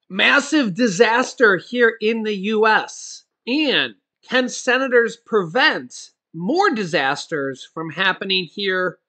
Massive disaster here in the U.S. And can senators prevent more disasters from happening here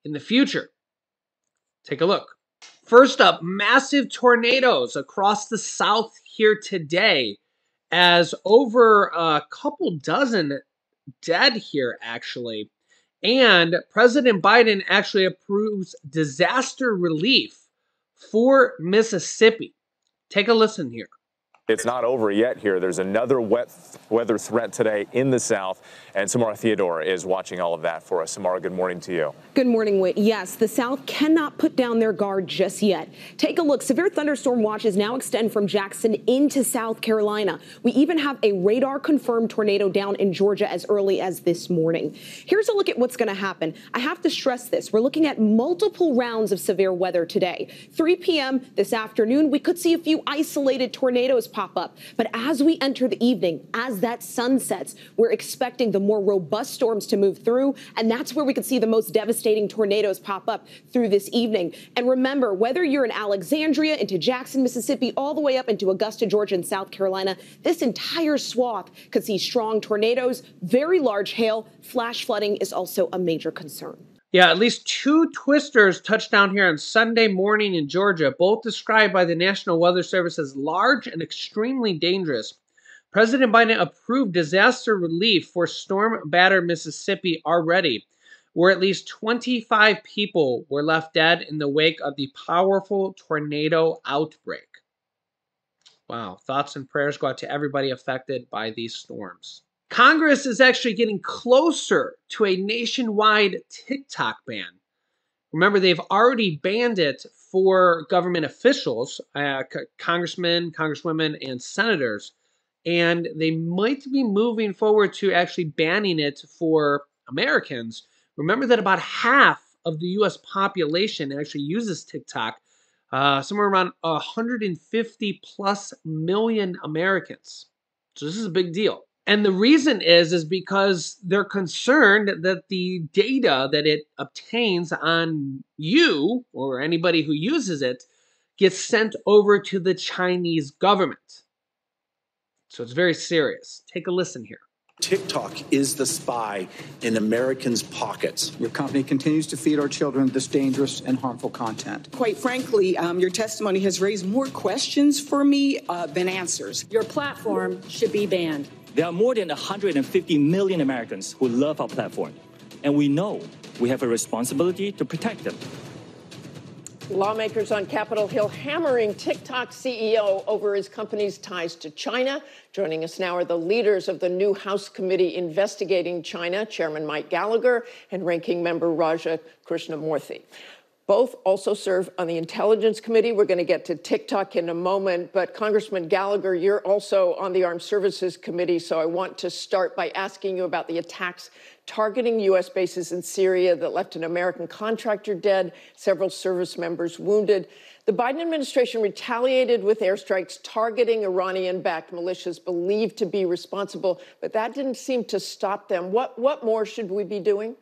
in the future? Take a look. First up, massive tornadoes across the South here today, as over a couple dozen dead here, actually. And President Biden actually approves disaster relief for Mississippi. Take a listen here. It's not over yet here. There's another wet weather threat today in the South, and Samara Theodore is watching all of that for us. Samara, good morning to you. Good morning, Whit. Yes, the South cannot put down their guard just yet. Take a look. Severe thunderstorm watches now extend from Jackson into South Carolina. We even have a radar-confirmed tornado down in Georgia as early as this morning. Here's a look at what's going to happen. I have to stress this. We're looking at multiple rounds of severe weather today. 3 p.m. this afternoon, we could see a few isolated tornadoes pop up. But as we enter the evening, as that sun sets, we're expecting the more robust storms to move through, and that's where we could see the most devastating tornadoes pop up through this evening. And remember, whether you're in Alexandria, into Jackson, Mississippi, all the way up into Augusta, Georgia, and South Carolina, this entire swath could see strong tornadoes, very large hail. Flash flooding is also a major concern. Yeah, at least 2 twisters touched down here on Sunday morning in Georgia, both described by the National Weather Service as large and extremely dangerous. President Biden approved disaster relief for storm-battered Mississippi already, where at least 25 people were left dead in the wake of the powerful tornado outbreak. Wow, thoughts and prayers go out to everybody affected by these storms. Congress is actually getting closer to a nationwide TikTok ban. Remember, they've already banned it for government officials, congressmen, congresswomen, and senators. And they might be moving forward to actually banning it for Americans. Remember that about half of the U.S. population actually uses TikTok, somewhere around 150 plus million Americans. So this is a big deal. And the reason is because they're concerned that the data that it obtains on you or anybody who uses it gets sent over to the Chinese government. So it's very serious. Take a listen here. TikTok is the spy in Americans' pockets. Your company continues to feed our children this dangerous and harmful content. Quite frankly, your testimony has raised more questions for me than answers. Your platform should be banned. There are more than 150 million Americans who love our platform, and we know we have a responsibility to protect them. Lawmakers on Capitol Hill hammering TikTok CEO over his company's ties to China. Joining us now are the leaders of the new House committee investigating China, Chairman Mike Gallagher and Ranking Member Raja Krishnamoorthi. Both also serve on the Intelligence Committee. We're going to get to TikTok in a moment, but Congressman Gallagher, you're also on the Armed Services Committee, so I want to start by asking you about the attacks targeting U.S. bases in Syria that left an American contractor dead, several service members wounded. The Biden administration retaliated with airstrikes targeting Iranian-backed militias believed to be responsible, but that didn't seem to stop them. What more should we be doing?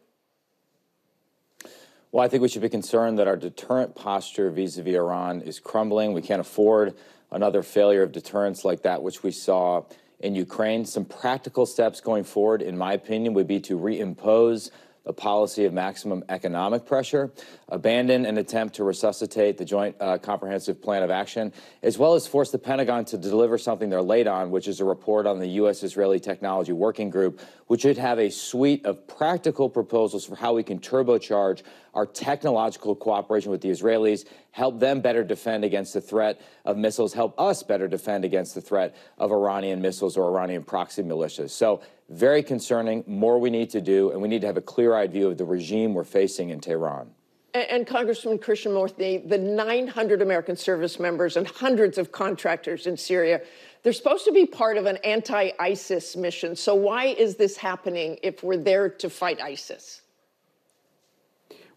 Well, I think we should be concerned that our deterrent posture vis-a-vis Iran is crumbling. We can't afford another failure of deterrence like that which we saw in Ukraine. Some practical steps going forward, in my opinion, would be to reimpose a policy of maximum economic pressure, abandon an attempt to resuscitate the Joint Comprehensive Plan of Action, as well as force the Pentagon to deliver something they're late on, which is a report on the U.S.-Israeli Technology Working Group, which should have a suite of practical proposals for how we can turbocharge our technological cooperation with the Israelis, help them better defend against the threat of missiles, help us better defend against the threat of Iranian missiles or Iranian proxy militias. So very concerning, more we need to do, and we need to have a clear-eyed view of the regime we're facing in Tehran. And Congressman Krishnamoorthi, the 900 American service members and hundreds of contractors in Syria, they're supposed to be part of an anti-ISIS mission. So why is this happening if we're there to fight ISIS?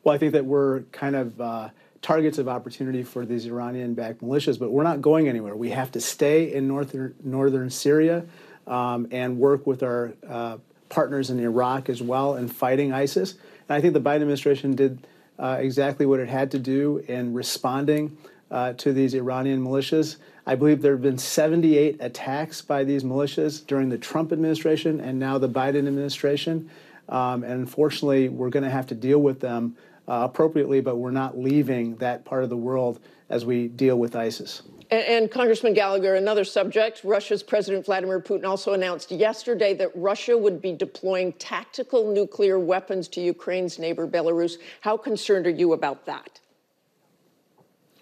Well, I think that we're kind of targets of opportunity for these Iranian-backed militias, but we're not going anywhere. We have to stay in northern Syria and work with our partners in Iraq as well in fighting ISIS. And I think the Biden administration did exactly what it had to do in responding to these Iranian militias. I believe there have been 78 attacks by these militias during the Trump administration and now the Biden administration. And unfortunately, we're going to have to deal with them appropriately, but we're not leaving that part of the world as we deal with ISIS. And Congressman Gallagher, another subject, Russia's President Vladimir Putin also announced yesterday that Russia would be deploying tactical nuclear weapons to Ukraine's neighbor, Belarus. How concerned are you about that?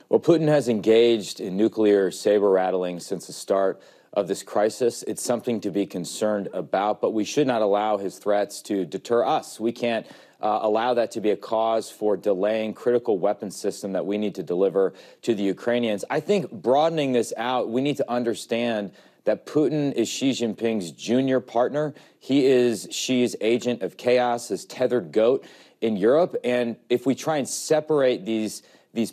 Well, Putin has engaged in nuclear saber rattling since the start of this crisis. It's something to be concerned about, but we should not allow his threats to deter us. We can't allow that to be a cause for delaying critical weapons system that we need to deliver to the Ukrainians. I think broadening this out, we need to understand that Putin is Xi Jinping's junior partner. He is Xi's agent of chaos, his tethered goat in Europe. And if we try and separate these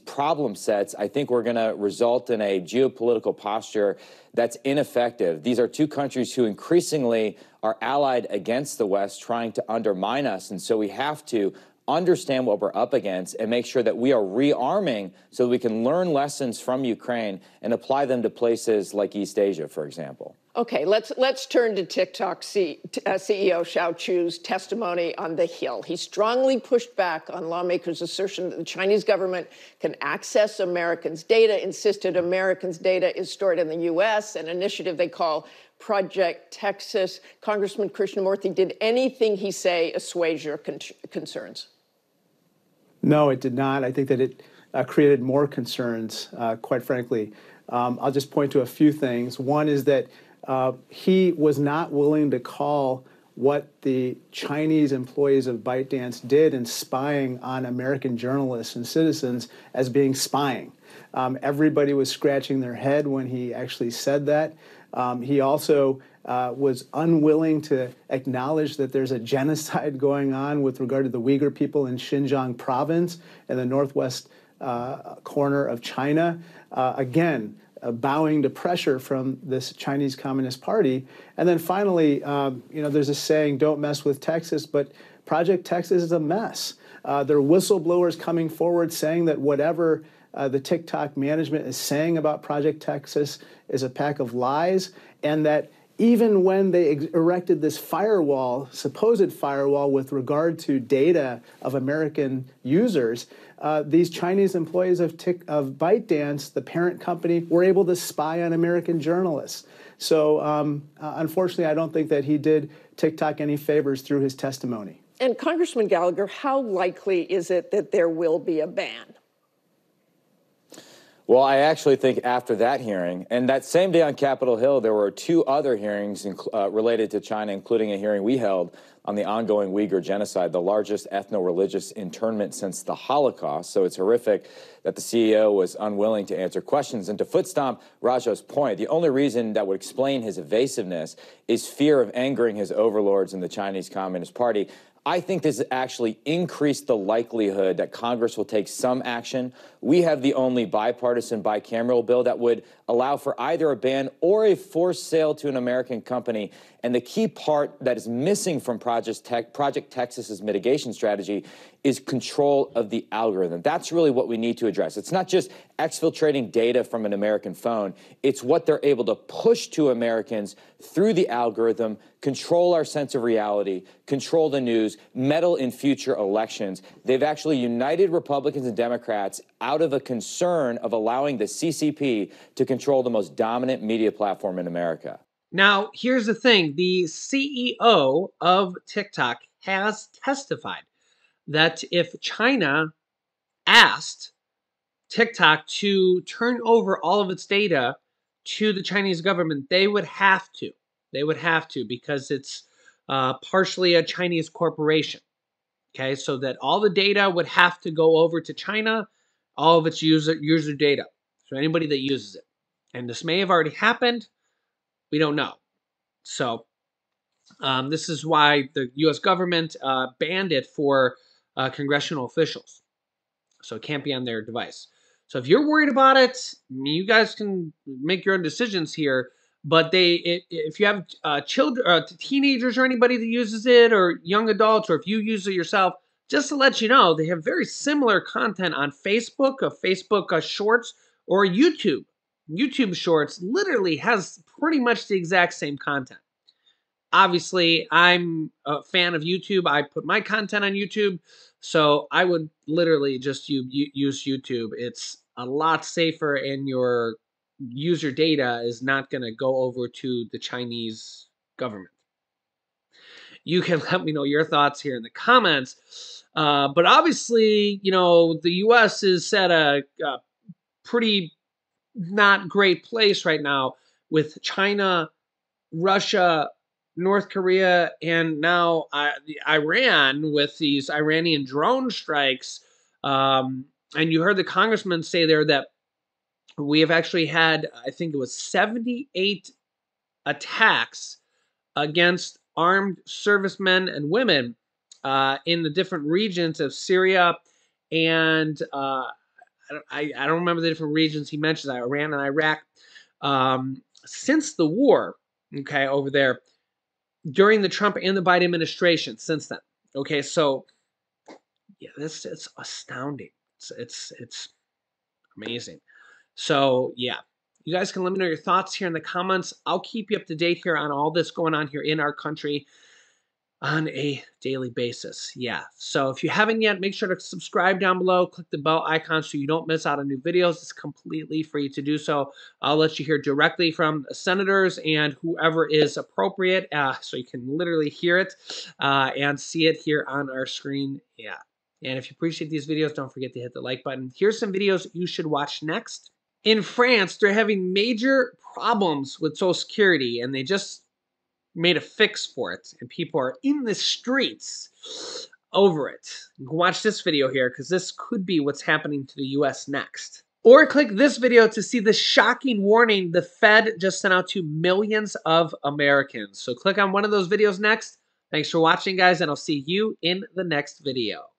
problem sets, I think we're going to result in a geopolitical posture that's ineffective. These are two countries who increasingly are allied against the West, trying to undermine us. And so we have to understand what we're up against and make sure that we are rearming so that we can learn lessons from Ukraine and apply them to places like East Asia, for example. Okay, let's turn to TikTok CEO Shou Chu's testimony on the Hill. He strongly pushed back on lawmakers' assertion that the Chinese government can access Americans' data, insisted Americans' data is stored in the U.S., an initiative they call Project Texas. Congressman Krishnamurthy, did anything he say assuage your concerns? No, it did not. I think that it created more concerns, quite frankly. I'll just point to a few things. One is that he was not willing to call what the Chinese employees of ByteDance did in spying on American journalists and citizens as being spying. Everybody was scratching their head when he actually said that. He also was unwilling to acknowledge that there's a genocide going on with regard to the Uyghur people in Xinjiang province in the northwest corner of China. Again, bowing to pressure from this Chinese Communist Party. And then finally, there's a saying, don't mess with Texas, but Project Texas is a mess. There are whistleblowers coming forward saying that whatever the TikTok management is saying about Project Texas is a pack of lies, and that even when they erected this firewall, supposed firewall with regard to data of American users, these Chinese employees of ByteDance, the parent company, were able to spy on American journalists. So unfortunately, I don't think that he did TikTok any favors through his testimony. And Congressman Gallagher, how likely is it that there will be a ban? Well, I actually think after that hearing, and that same day on Capitol Hill, there were two other hearings related to China, including a hearing we held on the ongoing Uyghur genocide, the largest ethno-religious internment since the Holocaust. So it's horrific that the CEO was unwilling to answer questions. And to footstomp Rajo's point, the only reason that would explain his evasiveness is fear of angering his overlords in the Chinese Communist Party. I think this actually increased the likelihood that Congress will take some action. We have the only bipartisan bicameral bill that would allow for either a ban or a forced sale to an American company. And the key part that is missing from Project Texas's mitigation strategy is control of the algorithm. That's really what we need to address. It's not just exfiltrating data from an American phone. It's what they're able to push to Americans through the algorithm, control our sense of reality, control the news, meddle in future elections. They've actually united Republicans and Democrats out of a concern of allowing the CCP to control the most dominant media platform in America. Now, here's the thing. The CEO of TikTok has testified that if China asked TikTok to turn over all of its data to the Chinese government, they would have to. They would have to because it's partially a Chinese corporation. Okay, so that all the data would have to go over to China, all of its user data. So anybody that uses it. And this may have already happened. We don't know. So this is why the U.S. government banned it for congressional officials. So it can't be on their device. So if you're worried about it, you guys can make your own decisions here. But if you have children, teenagers or anybody that uses it, or young adults, or if you use it yourself, just to let you know, they have very similar content on Facebook, Facebook Shorts, or YouTube. YouTube Shorts literally has pretty much the exact same content. Obviously, I'm a fan of YouTube. I put my content on YouTube, so I would literally just use YouTube. It's a lot safer, and your user data is not going to go over to the Chinese government. You can let me know your thoughts here in the comments. But obviously, you know, the U.S. is at a pretty not great place right now with China, Russia, North Korea, and now Iran with these Iranian drone strikes. And you heard the congressman say there that we have actually had, I think it was 78 attacks against armed servicemen and women in the different regions of Syria and I don't remember the different regions he mentioned, Iran and Iraq, since the war, okay, over there, during the Trump and the Biden administration since then. Okay, so yeah, it's astounding. It's amazing. So yeah, you guys can let me know your thoughts here in the comments. I'll keep you up to date here on all this going on here in our country on a daily basis. Yeah, so if you haven't yet, make sure to subscribe down below. Click the bell icon so you don't miss out on new videos. It's completely free to do so. I'll let you hear directly from senators and whoever is appropriate, so you can literally hear it and see it here on our screen. Yeah, and if you appreciate these videos, don't forget to hit the like button. Here's some videos you should watch next. In France, they're having major problems with Social Security, and they just made a fix for it, and people are in the streets over it. You can watch this video here because this could be what's happening to the U.S. next. Or click this video to see the shocking warning the Fed just sent out to millions of Americans. So click on one of those videos next. Thanks for watching, guys, and I'll see you in the next video.